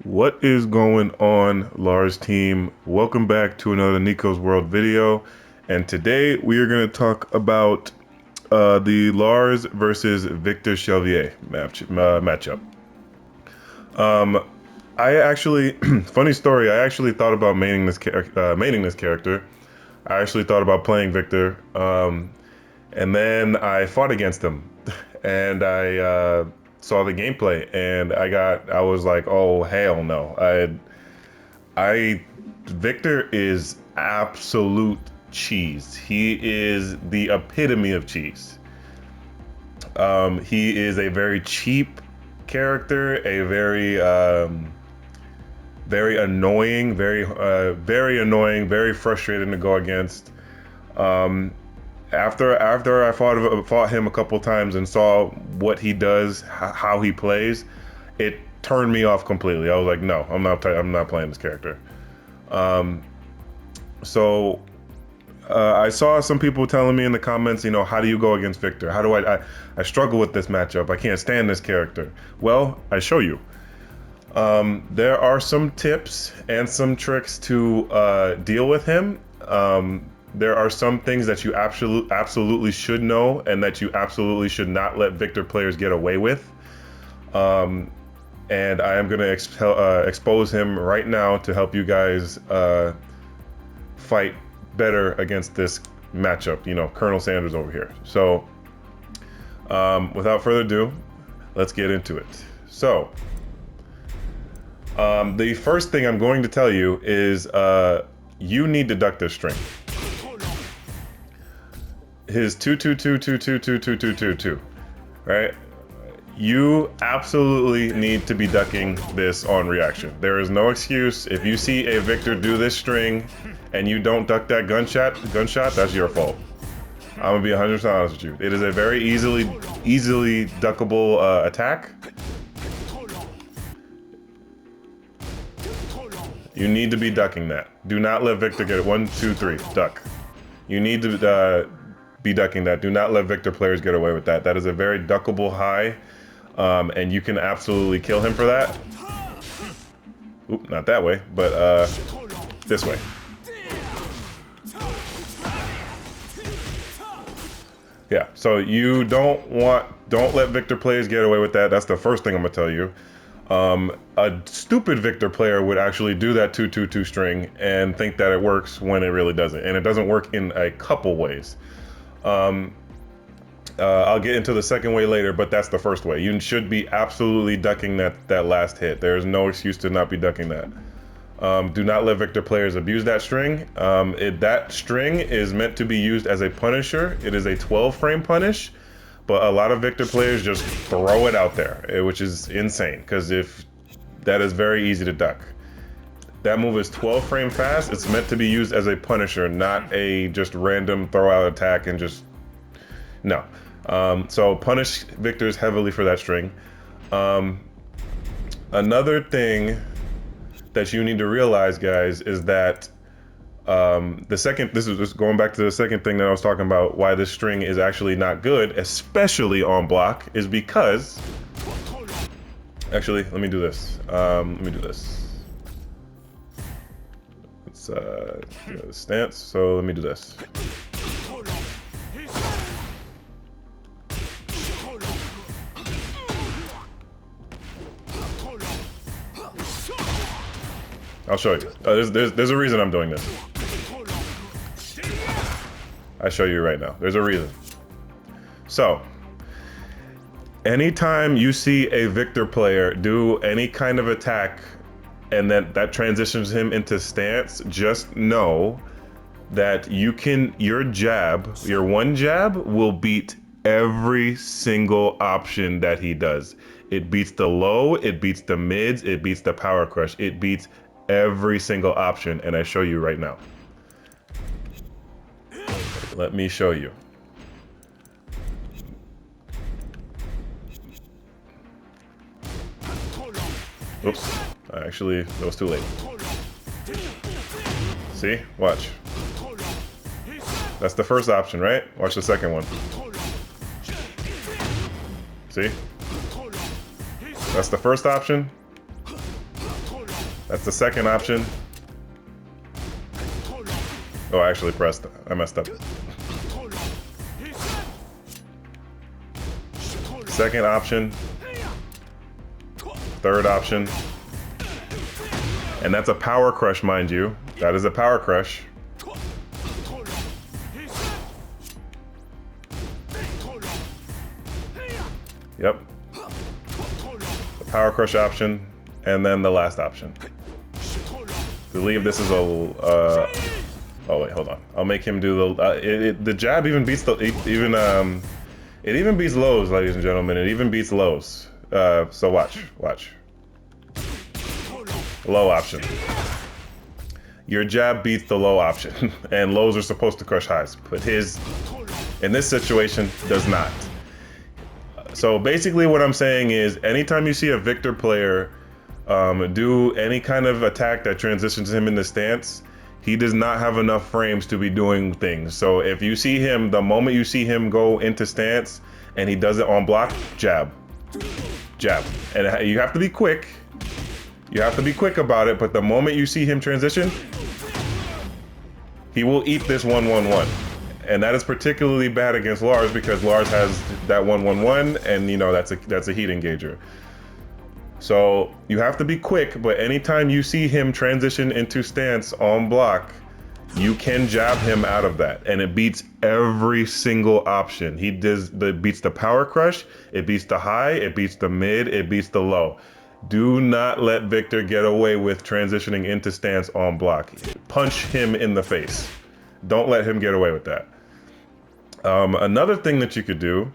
What is going on, Lars team? Welcome back to another NIKOSxWORLD video. And today we are going to talk about the Lars versus Victor Chevalier matchup. I actually, funny story, I actually thought about maining this character. I actually thought about playing Victor, and then I fought against him, and I saw the gameplay, and I was like, oh hell no! Victor is absolute cheese. He is the epitome of cheese. He is a very cheap character, a very annoying, very annoying, very frustrating to go against. After I fought him a couple times and saw what he does, how he plays, it turned me off completely. I was like, no, I'm not playing this character. So I saw some people telling me in the comments, you know, how do you go against Victor? How do I struggle with this matchup. I can't stand this character. Well, I show you. There are some tips and some tricks to deal with him. There are some things that you absolutely should know and that you absolutely should not let Victor players get away with. And I am going to expose him right now to help you guys fight better against this matchup. You know, Colonel Sanders over here. So without further ado, let's get into it. So the first thing I'm going to tell you is you need to duck this string. His 2-2-2-2-2-2-2-2-2-2, right? You absolutely need to be ducking this on reaction. There is no excuse. If you see a Victor do this string and you don't duck that gunshot, that's your fault. I'm gonna be 100% honest with you. It is a very easily duckable attack. You need to be ducking that. Do not let Victor get it. 1, 2, 3, duck. You need to be ducking that. Do not let Victor players get away with that. That is a very duckable high, and you can absolutely kill him for that. Oop, not that way, but this way. Yeah, so you don't let Victor players get away with that. That's the first thing I'm gonna tell you. A stupid Victor player would actually do that 2-2-2 string and think that it works when it really doesn't, and it doesn't work in a couple ways. I'll get into the second way later, but that's the first way. You should be absolutely ducking that last hit. There is no excuse to not be ducking that. Do not let Victor players abuse that string. That string is meant to be used as a punisher. It is a 12-frame punish. But a lot of Victor players just throw it out there, which is insane, because that is very easy to duck. That move is 12 frame fast. It's meant to be used as a punisher, not a just random throw out attack and just, no. So punish Victors heavily for that string. Another thing that you need to realize, guys, is that this is just going back to the second thing that I was talking about, why this string is actually not good, especially on block, is because, actually, let me do this. It's stance, so let me do this. I'll show you. There's a reason I'm doing this. I show you right now. There's a reason. So, anytime you see a Victor player do any kind of attack and then that transitions him into stance, just know that your one jab will beat every single option that he does. It beats the low, it beats the mids, it beats the power crush, it beats every single option, and I show you right now. Let me show you. Oops, actually, that was too late. See, watch. That's the first option, right? Watch the second one. See? That's the first option. That's the second option. Oh, I actually pressed. I messed up. Second option. Third option. And that's a power crush, mind you. That is a power crush. Yep. The power crush option, and then the last option. I believe this is a. Oh wait, hold on. I'll make him do the jab. Even beats the it even beats lows, ladies and gentlemen. It even beats lows. So watch. Low option. Your jab beats the low option, and lows are supposed to crush highs, but his, in this situation, does not. So basically what I'm saying is anytime you see a Victor player do any kind of attack that transitions him into stance, he does not have enough frames to be doing things. So if you see him, the moment you see him go into stance and he does it on block, jab. And you have to be quick. You have to be quick about it, but the moment you see him transition, he will eat this 1-1-1. And that is particularly bad against Lars because Lars has that 1-1-1, and you know that's a heat engager. So you have to be quick, but anytime you see him transition into stance on block, you can jab him out of that, and it beats every single option. It beats the power crush, it beats the high, it beats the mid, it beats the low. Do not let Victor get away with transitioning into stance on block. Punch him in the face. Don't let him get away with that. Another thing that you could do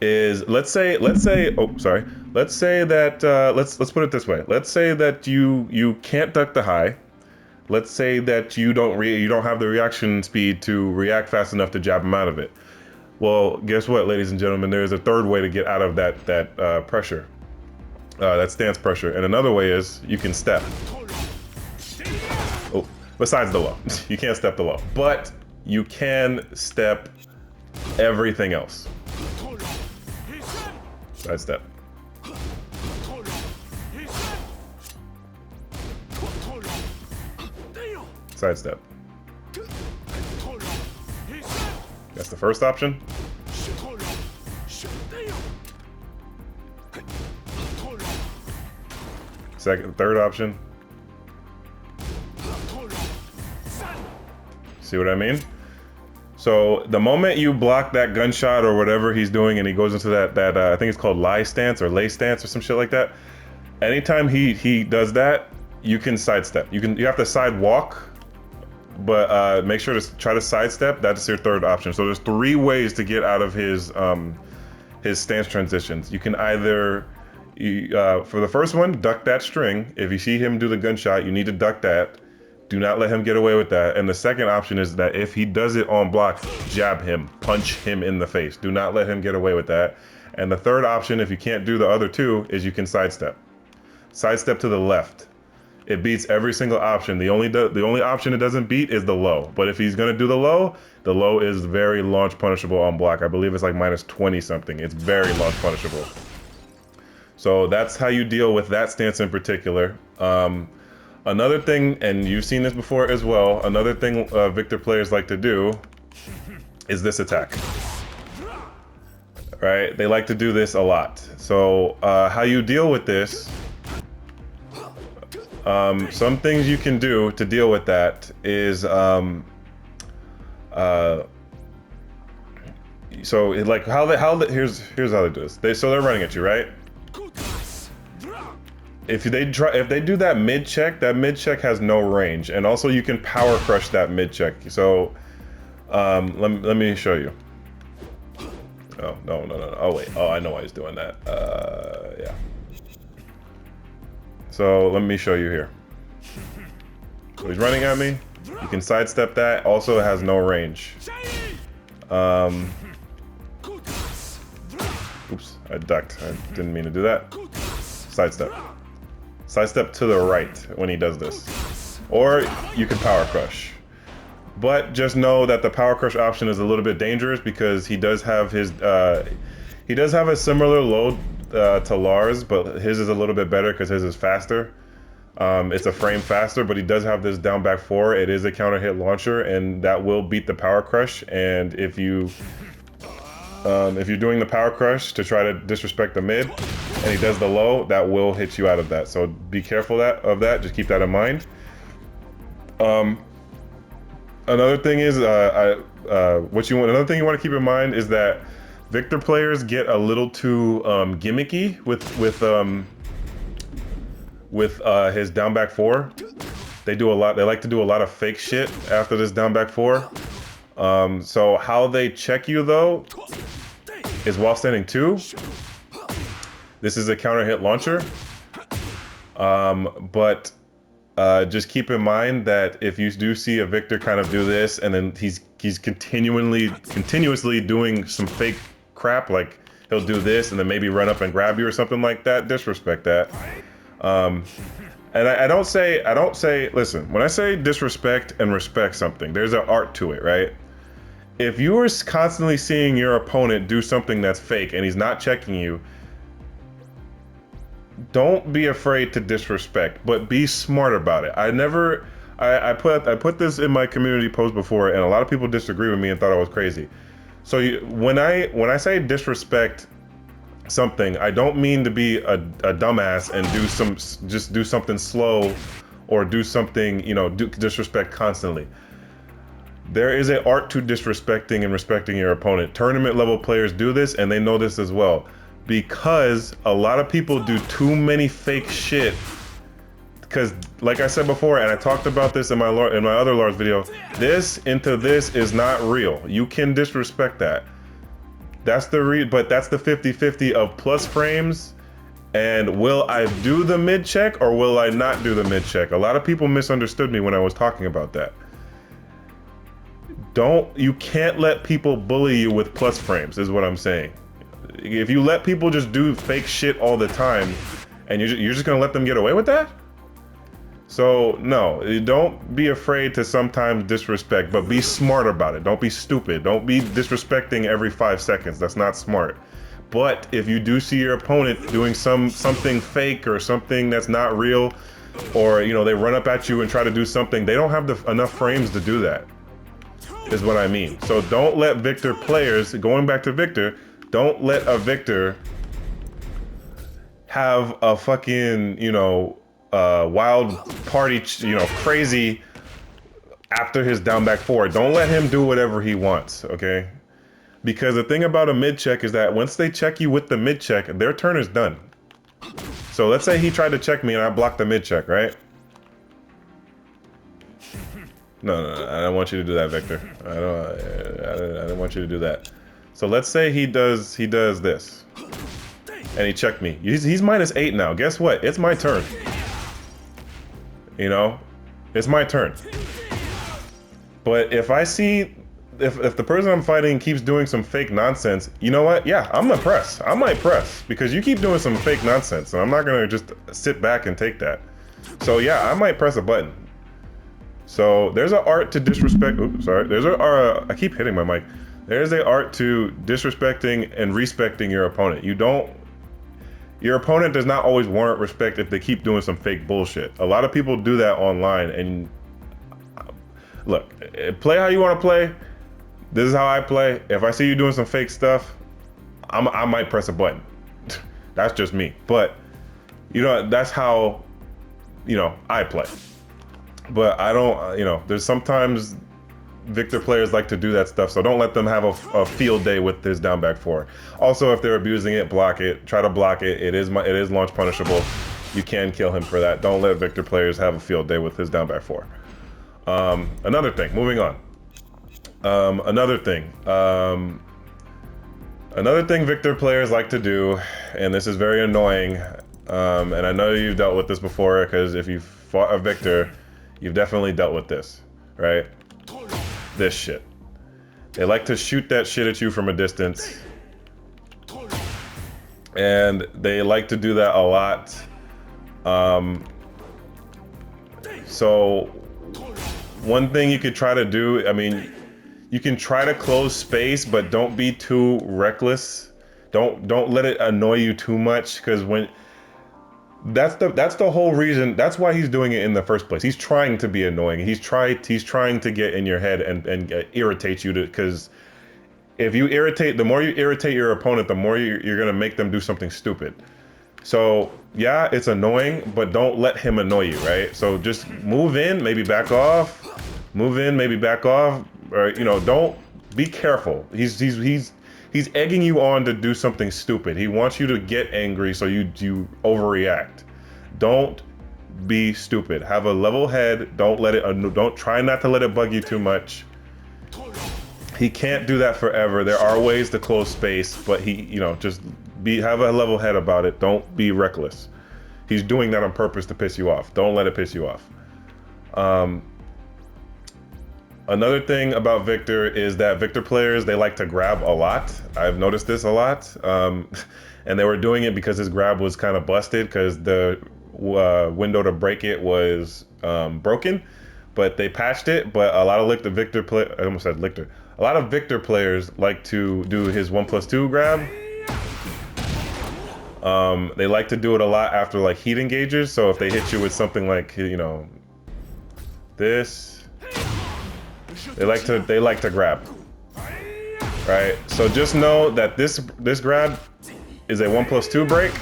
is let's say let's say that let's put it this way. Let's say that you can't duck the high. Let's say that you don't have the reaction speed to react fast enough to jab him out of it. Well, guess what, ladies and gentlemen? There is a third way to get out of that pressure, that stance pressure, and another way is you can step. Oh, besides the low, you can't step the low, but you can step everything else. Side step. Side step. That's the first option. Third option. See what I mean? So the moment you block that gunshot or whatever he's doing and he goes into that I think it's called lie stance or lay stance or some shit like that. Anytime he does that, you can sidestep. You have to side walk, but make sure to try to sidestep. That's your third option. So there's 3 ways to get out of his stance transitions. You can either for the first one, duck that string. If you see him do the gunshot, you need to duck that. Do not let him get away with that. And the second option is that if he does it on block, jab him, punch him in the face. Do not let him get away with that. And the third option, if you can't do the other 2, is you can sidestep. Sidestep to the left. It beats every single option. The only option it doesn't beat is the low. But if he's gonna do the low is very launch punishable on block. I believe it's like -20 something. It's very launch punishable. So that's how you deal with that stance in particular. Another thing, and you've seen this before as well, another thing Victor players like to do is this attack. Right? They like to do this a lot. So how you deal with this, some things you can do to deal with that is, so like here's how they do this. So they're running at you, right? If they do that mid check has no range, and also you can power crush that mid check. So let me show you. Oh no. Oh wait. Oh, I know why he's doing that. Yeah. So let me show you here. So he's running at me. You can sidestep that. Also, it has no range. Oops, I ducked. I didn't mean to do that. Sidestep. Sidestep to the right when he does this. Or you can power crush. But just know that the power crush option is a little bit dangerous because he does have his he does have a similar load to Lars, but his is a little bit better because his is faster. It's a frame faster, but he does have this down back 4. It is a counter hit launcher, and that will beat the power crush. And if you're doing the power crush to try to disrespect the mid, and he does the low, that will hit you out of that. So be careful of that. Just keep that in mind. Another thing is, another thing you want to keep in mind is that Victor players get a little too gimmicky with his down back 4. They like to do a lot of fake shit after this down back 4. So how they check you though is while standing 2. This is a counter hit launcher. But just keep in mind that if you do see a Victor kind of do this, and then he's continuously doing some fake crap, like he'll do this and then maybe run up and grab you or something like that, disrespect that. And I don't say, listen, when I say disrespect and respect something, there's an art to it, right? If you are constantly seeing your opponent do something that's fake and he's not checking you, don't be afraid to disrespect, but be smart about it. I put this in my community post before, and a lot of people disagree with me and thought I was crazy. So when I say disrespect something, I don't mean to be a dumbass and do something slow or do something, disrespect constantly. There is an art to disrespecting and respecting your opponent. Tournament level players do this, and they know this as well, because a lot of people do too many fake shit. Because like I said before, and I talked about this in my other Lars video, this is not real. You can disrespect that. But that's the 50-50 of plus frames and will I do the mid check or will I not do the mid check? A lot of people misunderstood me when I was talking about that. You can't let people bully you with plus frames, is what I'm saying. If you let people just do fake shit all the time and you're just gonna let them get away with that? So no, don't be afraid to sometimes disrespect, but be smart about it. Don't be stupid. Don't be disrespecting every 5 seconds. That's not smart. But if you do see your opponent doing something fake or something that's not real, or they run up at you and try to do something, they don't have enough frames to do that, is what I mean. So don't let Victor players, going back to Victor, don't let a Victor have a fucking, wild party, crazy after his down back 4. Don't let him do whatever he wants, okay? Because the thing about a mid check is that once they check you with the mid check, their turn is done. So let's say he tried to check me and I blocked the mid check, right? No, I don't want you to do that, Victor. I don't want you to do that. So let's say he does this, and he checked me. He's -8 now. Guess what? It's my turn. It's my turn. But if I see, if the person I'm fighting keeps doing some fake nonsense, you know what? Yeah, I'm gonna press. I might press because you keep doing some fake nonsense, and I'm not gonna just sit back and take that. So yeah, I might press a button. So there's an art to disrespect. Oops, sorry. I keep hitting my mic. There's an art to disrespecting and respecting your opponent. Your opponent does not always warrant respect if they keep doing some fake bullshit. A lot of people do that online, and look, play how you want to play. This is how I play. If I see you doing some fake stuff, I might press a button. That's just me. But that's how I play. But I don't, there's sometimes Victor players like to do that stuff, so don't let them have a field day with his down back 4. Also, if they're abusing it, block it. Try to block it. It is launch punishable. You can kill him for that. Don't let Victor players have a field day with his down back 4. Another thing, moving on. Another thing Victor players like to do, and this is very annoying, and I know you've dealt with this before, because if you fought a Victor, you've definitely dealt with this, right? This shit. They like to shoot that shit at you from a distance. And they like to do that a lot. So one thing you could try to do, you can try to close space, but don't be too reckless. Don't let it annoy you too much, because when That's the whole reason. That's why he's doing it in the first place. He's trying to be annoying. He's trying to get in your head and irritate you, because if you irritate, the more you irritate your opponent, the more you're gonna make them do something stupid. So yeah, it's annoying, but don't let him annoy you, right? So just move in, maybe back off. Move in, maybe back off, or don't, be careful. He's egging you on to do something stupid. He wants you to get angry, so you overreact. Don't be stupid. Have a level head. Don't try not to let it bug you too much. He can't do that forever. There are ways to close space, but just have a level head about it. Don't be reckless. He's doing that on purpose to piss you off. Don't let it piss you off. Another thing about Victor is that Victor players, they like to grab a lot. I've noticed this a lot. And they were doing it because his grab was kind of busted, because the window to break it was broken, but they patched it. But a lot of I almost said Lichter. A lot of Victor players like to do his 1+2 grab. They like to do it a lot after like heat engagers. So if they hit you with something like, this, they like to grab, right? So just know that this grab is a 1+2 break.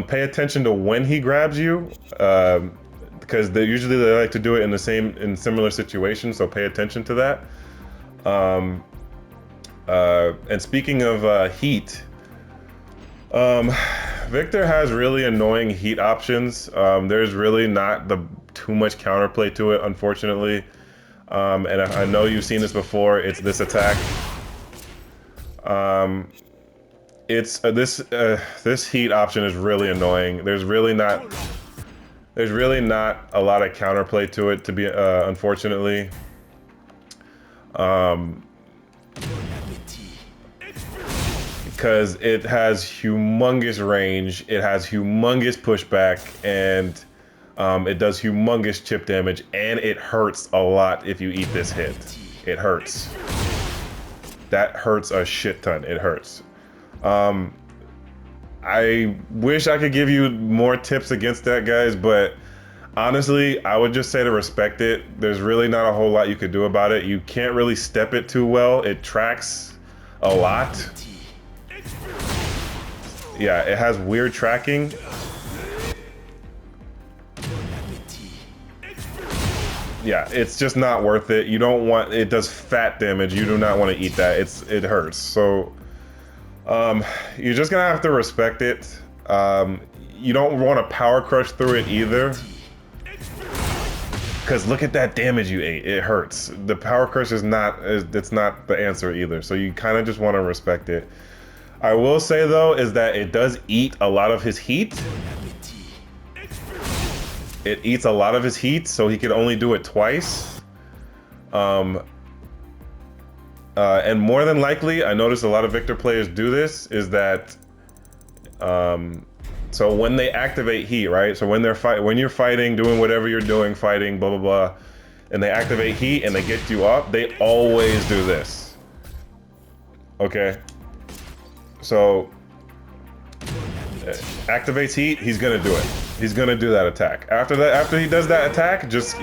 Pay attention to when he grabs you, because usually they like to do it in similar situations. So pay attention to that. And speaking of heat, Victor has really annoying heat options. There's really not too much counterplay to it, unfortunately. And I know you've seen this before. It's this attack. This heat option is really annoying. There's really not a lot of counterplay to it, to be unfortunately. Because it has humongous range, it has humongous pushback, and it does humongous chip damage, and it hurts a lot if you eat this hit. It hurts. That hurts a shit ton. It hurts. I wish I could give you more tips against that, guys, but honestly, I would just say to respect it. There's really not a whole lot you could do about it. You can't really step it too well. It tracks a lot. Yeah, it has weird tracking. Yeah, it's just not worth it. You don't want, it does fat damage. You do not want to eat that. It hurts. So you're just gonna have to respect it. You don't want to power crush through it either, because look at that damage you ate. It hurts. The power crush it's not the answer either. So you kind of just want to respect it. I will say though is that it does eat a lot of his heat. It eats a lot of his heat, so he could only do it twice. And more than likely, I noticed a lot of Victor players do this, is that so when they activate heat, right? So when you're fighting, doing whatever you're doing, fighting, blah blah blah, and they activate heat and they get you up, they always do this. Okay. So activates heat, he's gonna do it. He's gonna do that attack. After he does that attack, just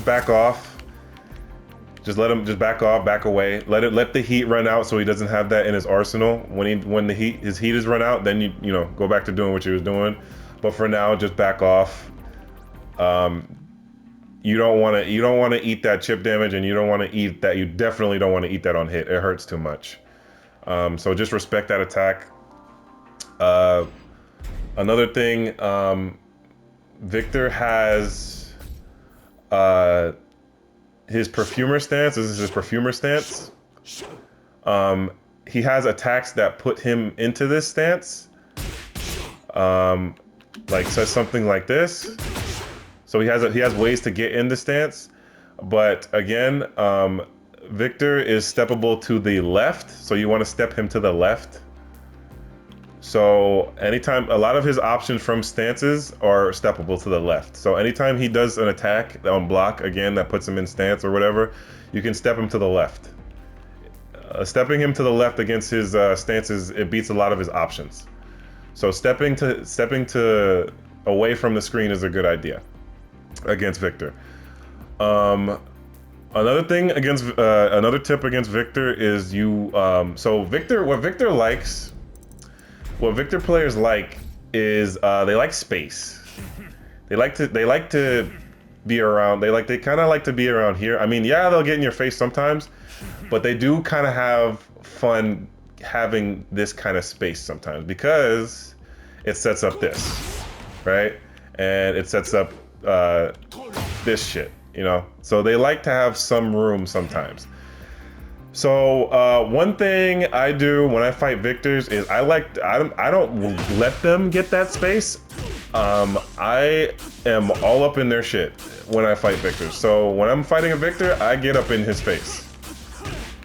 back off. Just let him back off, back away. Let the heat run out so he doesn't have that in his arsenal. When his heat is run out, then you know, go back to doing what you was doing. But for now, just back off. You don't want to eat that chip damage, and you don't want to eat that. You definitely don't want to eat that on hit. It hurts too much. So just respect that attack. Another thing, Victor has his perfumer stance. This is his perfumer stance. He has attacks that put him into this stance. Like says something like this. So he has ways to get in the stance, but again, Victor is steppable to the left, so you want to step him to the left. So anytime, a lot of his options from stances are steppable to the left. So anytime he does an attack on block, again, that puts him in stance or whatever, you can step him to the left. Stepping him to the left against his stances, it beats a lot of his options. So stepping to away from the screen is a good idea against Victor. Another thing against another tip against Victor is you. So Victor, what Victor players like is they like space. They like to be around. They kind of like to be around here. I mean, yeah, they'll get in your face sometimes, but they do kind of have fun having this kind of space sometimes because it sets up this, right? And it sets up this shit, you know? So they like to have some room sometimes. So one thing I do when I fight Victors is I don't let them get that space. I am all up in their shit when I fight Victors. So when I'm fighting a Victor, I get up in his face.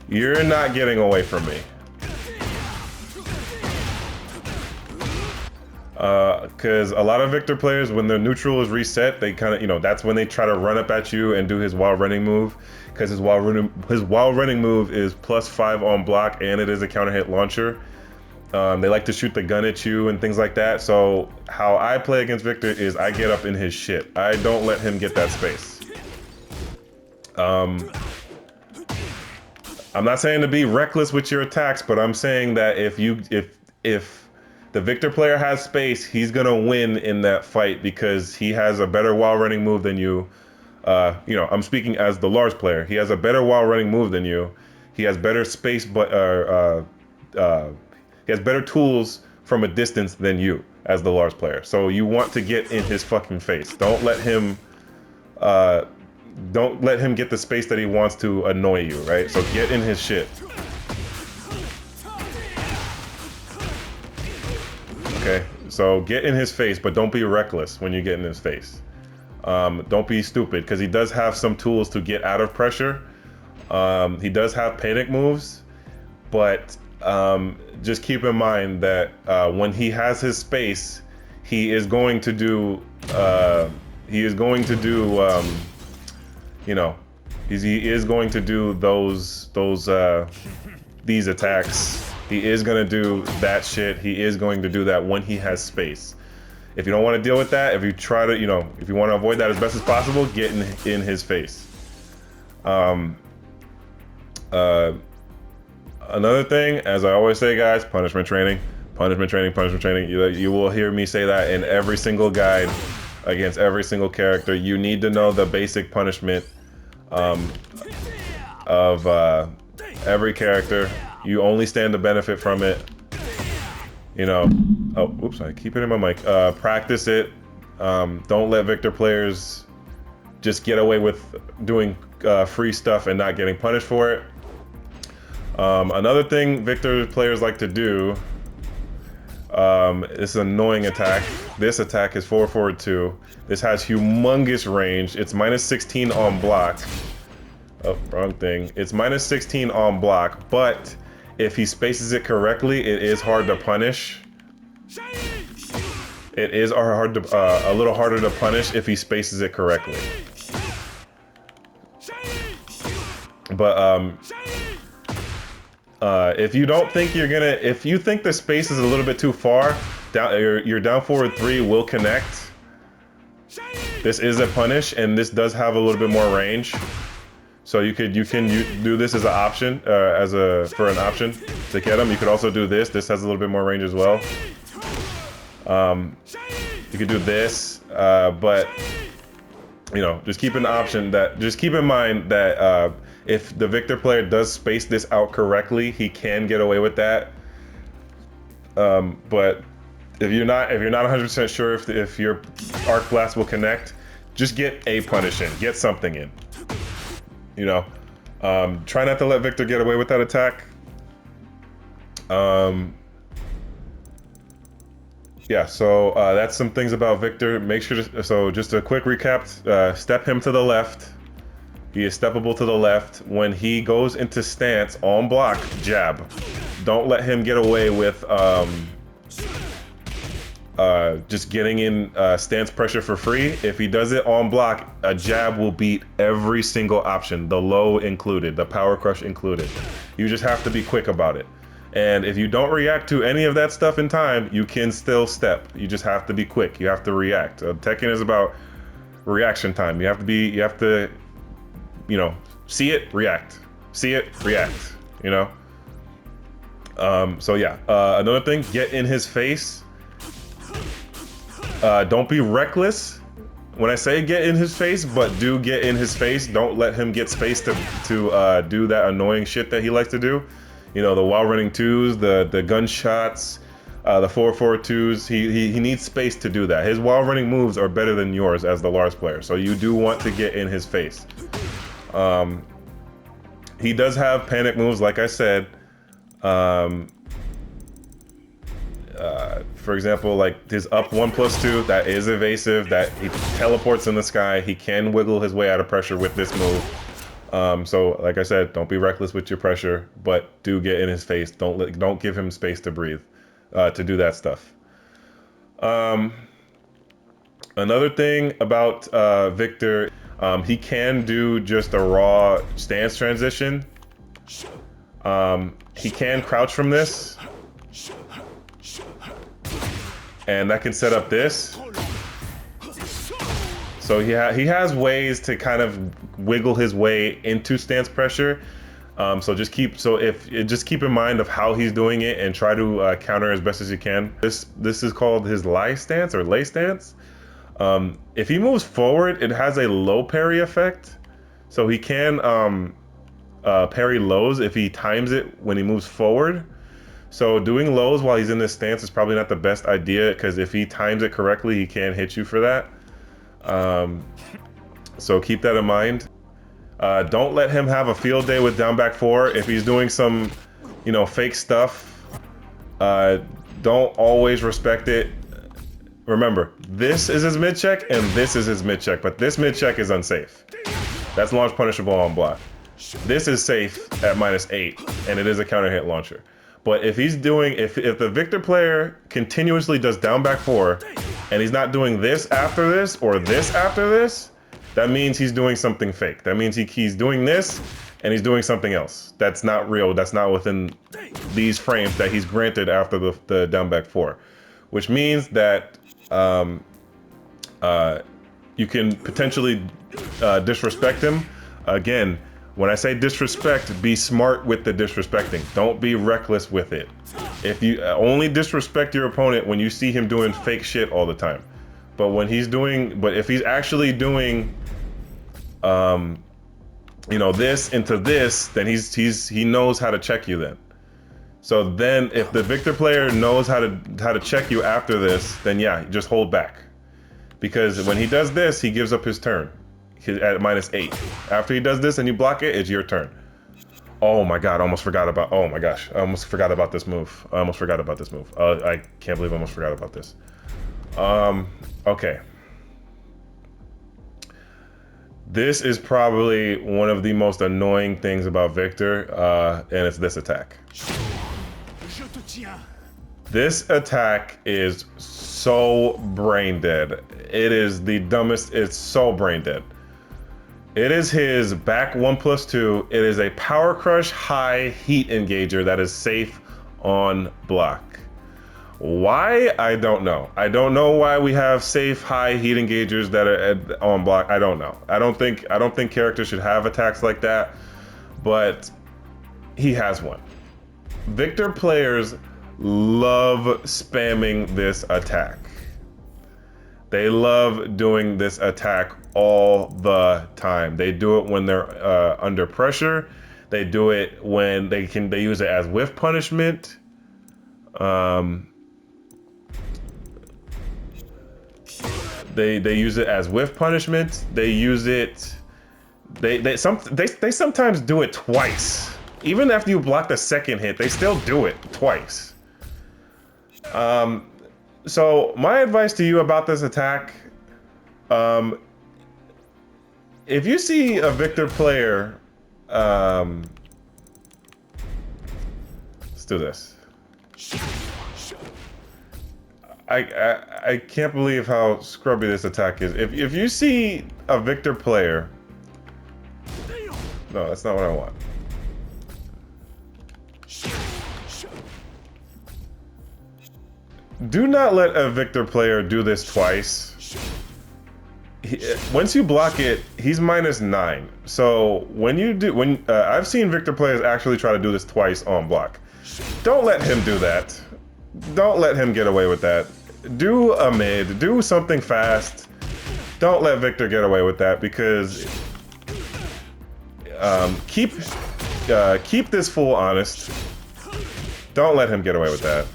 You're not getting away from me. Because a lot of Victor players, when their neutral is reset, they kind of, you know, that's when they try to run up at you and do his wild running move. Because his wild running move is +5 on block, and it is a counter hit launcher. They like to shoot the gun at you and things like that. So how I play against Victor is I get up in his shit. I don't let him get that space. I'm not saying to be reckless with your attacks, but I'm saying that if the Victor player has space, he's gonna win in that fight because he has a better wall running move than you. You know, I'm speaking as the Lars player. He has a better wall running move than you. He has better space, but he has better tools from a distance than you as the Lars player. So you want to get in his fucking face. Don't let him get the space that he wants to annoy you, right? So get in his shit. Okay, so get in his face, but don't be reckless when you get in his face. Don't be stupid, because he does have some tools to get out of pressure. He does have panic moves, but just keep in mind that when he has his space, he is going to do, you know, he is going to do these attacks. He is going to do that shit. He is going to do that when he has space. If you don't want to deal with that, if you try to, you know, if you want to avoid that as best as possible, get in his face. Another thing, as I always say, guys, punishment training, punishment training, punishment training. You will hear me say that in every single guide against every single character. You need to know the basic punishment of every character. You only stand to benefit from it. You know, oh, oops, I keep hitting my mic. Practice it. Don't let Victor players just get away with doing free stuff and not getting punished for it. Another thing Victor players like to do, it's an annoying attack. This attack is 4-4-2. This has humongous range. It's -16 on block. Oh, wrong thing. It's -16 on block, but if he spaces it correctly, it is hard to punish. It is a little harder to punish if he spaces it correctly. But if you don't think if you think the space is a little bit too far, your down forward 3 will connect. This is a punish, and this does have a little bit more range. So you can do this as an option, for an option to get him. You could also do this. This has a little bit more range as well. You could do this, but you know, just keep in mind that if the Victor player does space this out correctly, he can get away with that. But if you're not 100% sure if your arc blast will connect, just get a punish in, get something in. You know, try not to let Victor get away with that attack. Yeah, so that's some things about Victor. Make sure so just a quick recap, step him to the left. He is steppable to the left. When he goes into stance on block, jab. Don't let him get away with just getting in stance pressure for free. If he does it on block, a jab will beat every single option, the low included, the power crush included. You just have to be quick about it. And if you don't react to any of that stuff in time, you can still step. You just have to be quick. You have to react. Tekken is about reaction time. You have to, you know, see it, react. See it, react. You know. So yeah. Another thing, get in his face. Don't be reckless. When I say get in his face, but do get in his face. Don't let him get space to do that annoying shit that he likes to do. You know, the while running twos, the gunshots, the 4-4-2s. He needs space to do that. His while running moves are better than yours as the Lars player, so you do want to get in his face. He does have panic moves, like I said. For example, like his up 1+2, that is evasive. That he teleports in the sky. He can wiggle his way out of pressure with this move. So, like I said, don't be reckless with your pressure, but do get in his face. Don't give him space to breathe, to do that stuff. Another thing about Victor, he can do just a raw stance transition. He can crouch from this, and that can set up this. So he has ways to kind of wiggle his way into stance pressure. So just keep in mind of how he's doing it and try to counter as best as you can. This is called his lie stance or lay stance. If he moves forward, it has a low parry effect. So he can parry lows if he times it when he moves forward. So doing lows while he's in this stance is probably not the best idea, because if he times it correctly, he can hit you for that. So keep that in mind. Don't let him have a field day with down back 4. If he's doing some, you know, fake stuff, don't always respect it. Remember, this is his mid check and this is his mid check, but this mid check is unsafe. That's launch punishable on block. This is safe at -8, and it is a counter hit launcher. But if he's doing, if the Victor player continuously does down back 4, and he's not doing this after this or this after this, that means he's doing something fake. That means he's doing this and he's doing something else. That's not real. That's not within these frames that he's granted after the down back 4, which means that you can potentially disrespect him. Again, when I say disrespect, be smart with the disrespecting. Don't be reckless with it. If you only disrespect your opponent when you see him doing fake shit all the time. But if he's actually doing, you know, this into this, then he knows how to check you then. So then, if the Victor player knows how to check you after this, then yeah, just hold back, because when he does this, he gives up his turn at -8. After he does this and you block it, it's your turn. Oh my god, I almost forgot about. Oh my gosh, I almost forgot about this move. I can't believe I almost forgot about this. Okay. This is probably one of the most annoying things about Victor, and it's this attack. This attack is so brain dead. It is the dumbest. It's so brain dead. It is his back 1+2. It is a power crush high heat engager that is safe on block. Why? I don't know. I don't know why we have safe high heat engagers that are on block. I don't know. I don't think characters should have attacks like that, but he has one. Victor players love spamming this attack. They love doing this attack all the time. They do it when they're under pressure. They do it when they use it as whiff punishment. They use it as whiff punishment. They use it. They sometimes do it twice. Even after you block the second hit, they still do it twice. So my advice to you about this attack, if you see a Victor player, let's do this. I can't believe how scrubby this attack is. If you see a Victor player, no, that's not what I want. Do not let a Victor player do this twice. Once you block it, he's -9. So when you do, I've seen Victor players actually try to do this twice on block. Don't let him do that. Don't let him get away with that. Do a mid, do something fast. Don't let Victor get away with that, because keep this fool honest. Don't let him get away with that.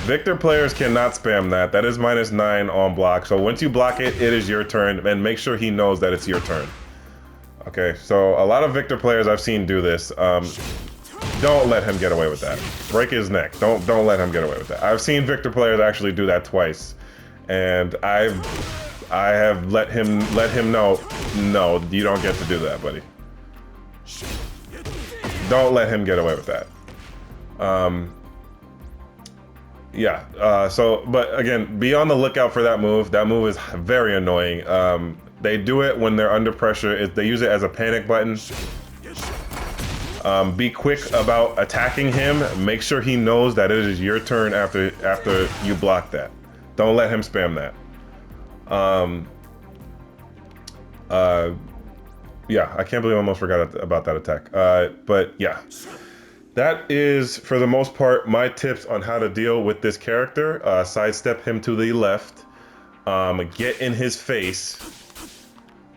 Victor players cannot spam that. That is -9 on block. So once you block it, it is your turn, and make sure he knows that it's your turn. Okay, so a lot of Victor players I've seen do this. Don't let him get away with that. Break his neck. Don't let him get away with that. I've seen Victor players actually do that twice, and I have let him know, no, you don't get to do that, buddy. Don't let him get away with that. Yeah, but again, be on the lookout for that move. That move is very annoying. They do it when they're under pressure. They use it as a panic button. Be quick about attacking him. Make sure he knows that it is your turn after you block that. Don't let him spam that. Yeah, I can't believe I almost forgot about that attack. But yeah. That is, for the most part, my tips on how to deal with this character. Sidestep him to the left. Get in his face.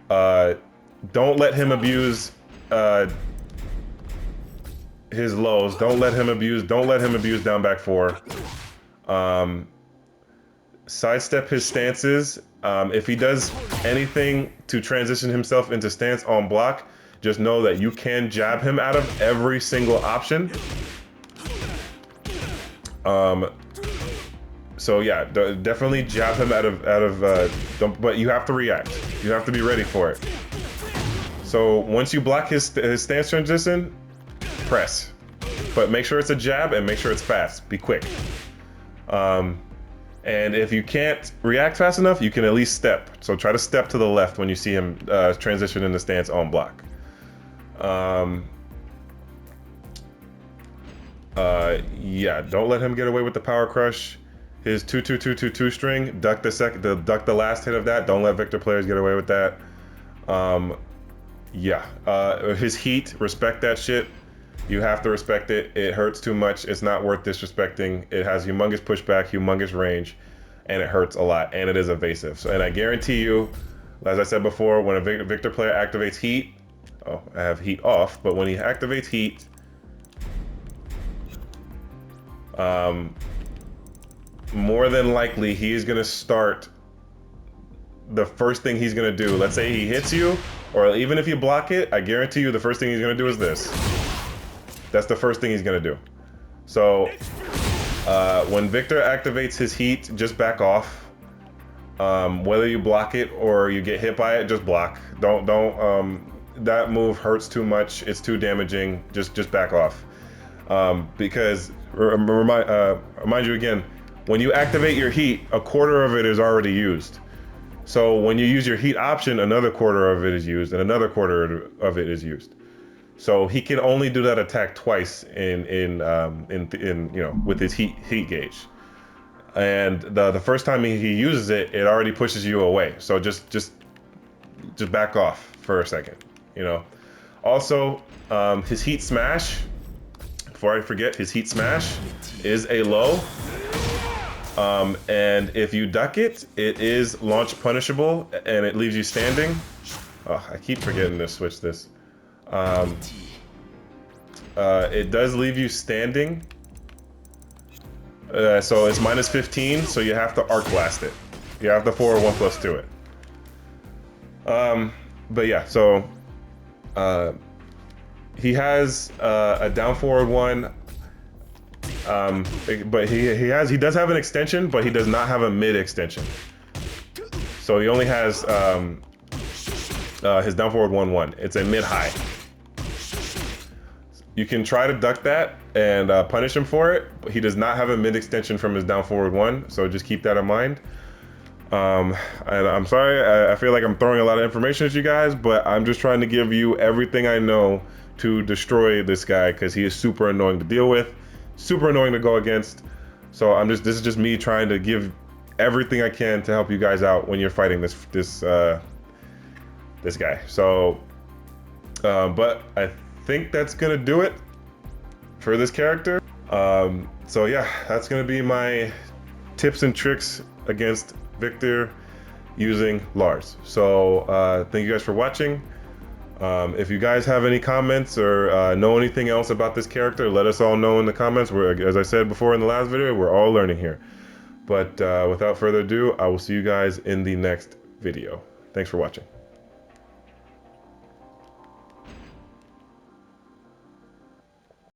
Don't let him abuse his lows. Don't let him abuse down back 4. Sidestep his stances. If he does anything to transition himself into stance on block, just know that you can jab him out of every single option. So yeah, definitely jab him out of. But you have to react. You have to be ready for it. So once you block his stance transition, press. But make sure it's a jab and make sure it's fast. Be quick. And if you can't react fast enough, you can at least step. So try to step to the left when you see him transition into stance on block. Yeah, don't let him get away with the power crush. His 2-2-2-2-2 string, duck the last hit of that. Don't let Victor players get away with that. Yeah, his heat, respect that shit. You have to respect it. It hurts too much. It's not worth disrespecting. It has humongous pushback, humongous range, and it hurts a lot, and it is evasive. So, and I guarantee you, as I said before, when a Victor player activates heat, oh, I have heat off, but when he activates heat, more than likely he is going to start, the first thing he's going to do, let's say he hits you, or even if you block it, I guarantee you the first thing he's going to do is this. That's the first thing he's going to do. So when Victor activates his heat, just back off. Whether you block it or you get hit by it, just block. Don't that move hurts too much. It's too damaging. Just back off. Because remind you again, when you activate your heat, a quarter of it is already used. So when you use your heat option, another quarter of it is used, and another quarter of it is used. So he can only do that attack twice in you know, with his heat gauge. And the first time he uses it, it already pushes you away. So just back off for a second, you know. Also, his heat smash, before I forget, his heat smash is a low. And if you duck it, it is launch punishable and it leaves you standing. Oh, I keep forgetting to switch this. It does leave you standing. So it's -15, so you have to arc blast it. You have to forward 1+2 to it. But yeah, so he has a down forward 1. But he does have an extension, but he does not have a mid extension. So he only has his down forward 1-1. It's a mid high. You can try to duck that and punish him for it, but he does not have a mid extension from his down forward 1. So just keep that in mind. And I'm sorry, I feel like I'm throwing a lot of information at you guys, but I'm just trying to give you everything I know to destroy this guy, because he is super annoying to deal with. super annoying to go against. So this is just me trying to give everything I can to help you guys out when you're fighting this guy. So, but I think that's gonna do it for this character. So yeah, that's gonna be my tips and tricks against Victor using Lars. So thank you guys for watching. If you guys have any comments or know anything else about this character, let us all know in the comments. As I said before in the last video, we're all learning here. But without further ado, I will see you guys in the next video. Thanks for watching.